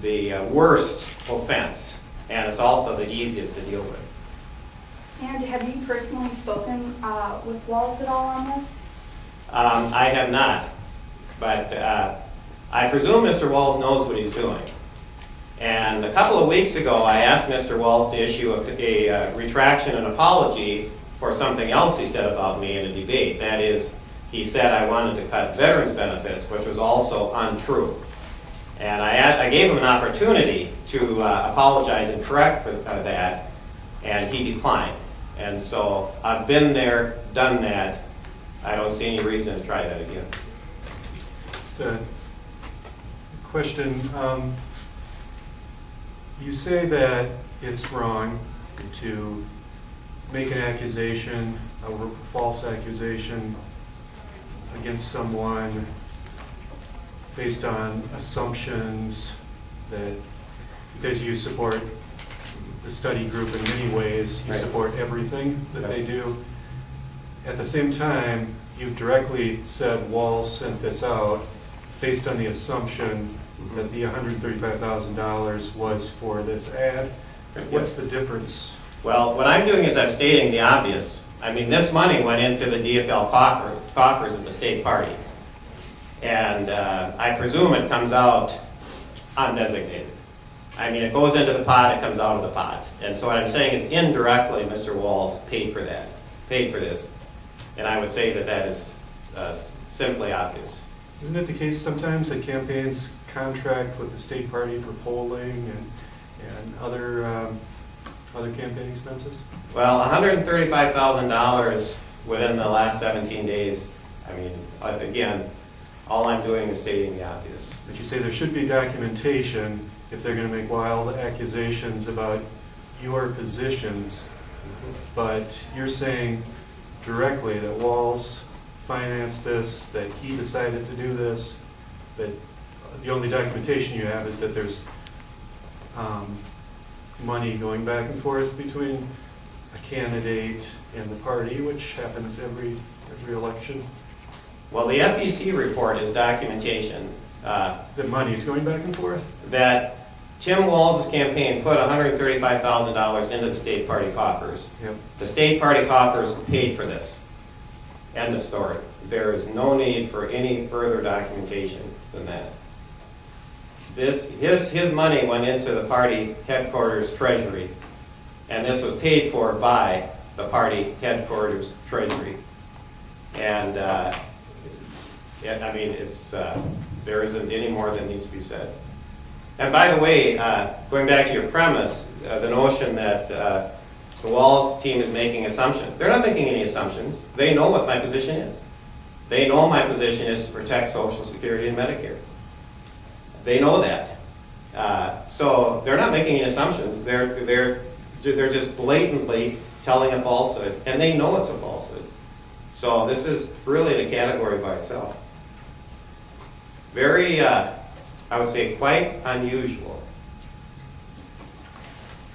the worst offense, and it's also the easiest to deal with. And have you personally spoken with Walls at all on this? I have not, but I presume Mr. Walls knows what he's doing. And a couple of weeks ago, I asked Mr. Walls to issue a retraction and apology for something else he said about me in a debate. That is, he said I wanted to cut veterans benefits, which was also untrue. And I gave him an opportunity to apologize and correct for that, and he declined. And so I've been there, done that. I don't see any reason to try that again. Just a question. You say that it's wrong to make an accusation, a false accusation against someone based on assumptions that because you support the study group in many ways, you Right. support everything that Right. they do. At the same time, you directly said Walls sent this out based on the assumption that the $135,000 was for this ad. What's the difference? Well, what I'm doing is I'm stating the obvious. I mean, this money went into the DFL coffers at the state party. And I presume it comes out undesignated. I mean, it goes into the pot, it comes out of the pot. And so what I'm saying is indirectly, Mr. Walls paid for that, paid for this. And I would say that that is simply obvious. Isn't it the case sometimes that campaigns contract with the state party for polling and other campaign expenses? Well, $135,000 within the last 17 days, I mean, again, all I'm doing is stating the obvious. But you say there should be documentation if they're going to make wild accusations about your positions, but you're saying directly that Walls financed this, that he decided to do this, that the only documentation you have is that there's money going back and forth between a candidate and the party, which happens every election. Well, the FEC report is documentation The money's going back and forth? that Tim Walls' campaign put $135,000 into the state party coffers. Yep. The state party coffers paid for this. End of story. There is no need for any further documentation than that. His money went into the party headquarters treasury, and this was paid for by the party headquarters treasury. And I mean, there isn't any more that needs to be said. And by the way, going back to your premise, the notion that the Walls team is making assumptions. They're not making any assumptions. They know what my position is. They know my position is to protect Social Security and Medicare. They know that. So they're not making any assumptions. They're just blatantly telling a falsehood, and they know it's a falsehood. So this is really the category by itself. Very, I would say, quite unusual.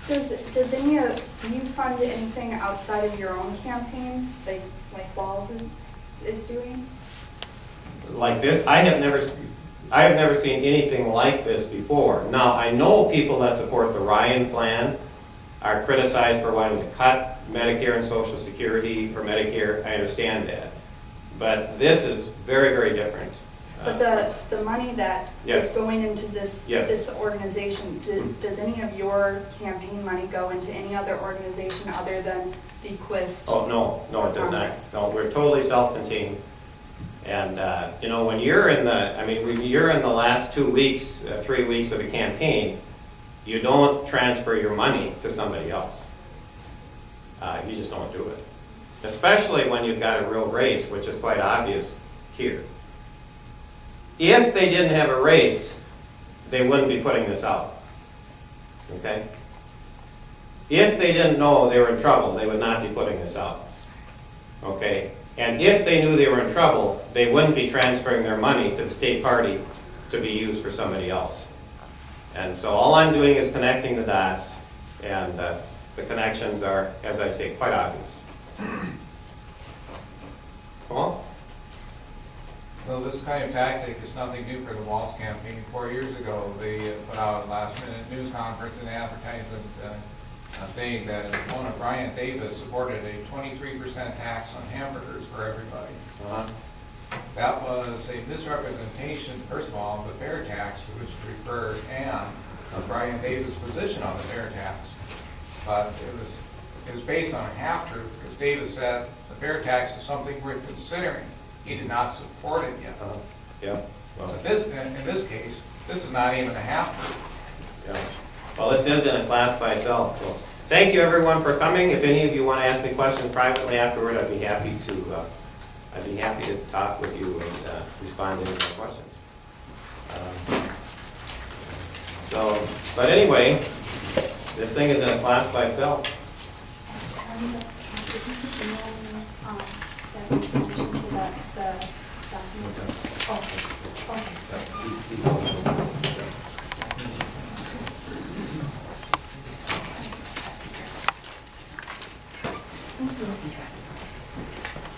Does any of, do you fund anything outside of your own campaign, like Walls is doing? Like this, I have never seen anything like this before. Now, I know people that support the Ryan plan are criticized for wanting to cut Medicare and Social Security for Medicare. I understand that. But this is very, very different. But the money that Yes. is going into this Yes. this organization, does any of your campaign money go into any other organization other than the Quist? Oh, no, it does not. Congress? No, we're totally self-contained. And, you know, when you're in when you're in the last 2 weeks, 3 weeks of a campaign, you don't transfer your money to somebody else. You just don't do it. Especially when you've got a real race, which is quite obvious here. If they didn't have a race, they wouldn't be putting this out. Okay? If they didn't know they were in trouble, they would not be putting this out. Okay? And if they knew they were in trouble, they wouldn't be transferring their money to the state party to be used for somebody else. And so all I'm doing is connecting the dots, and the connections are, as I say, quite obvious. Paul? Well, this kind of tactic is nothing new for the Waltz campaign. 4 years ago, they put out a last-minute news conference and advertisement saying that an opponent, Brian Davis, supported a 23% tax on hamburgers for everybody. That was a misrepresentation, first of all, of the fair tax to which it referred, and of Brian Davis' position on the fair tax. But it was based on a half-truth, because Davis said the fair tax is something worth considering. He did not support it yet. Yeah. Well, In this case, this is not even a half-truth. yeah. Well, this is in a class by itself. So, thank you everyone for coming. If any of you want to ask me questions privately afterward, I'd be happy to talk with you and respond to any of your questions. But anyway, this thing is in a class by itself.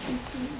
Thank you.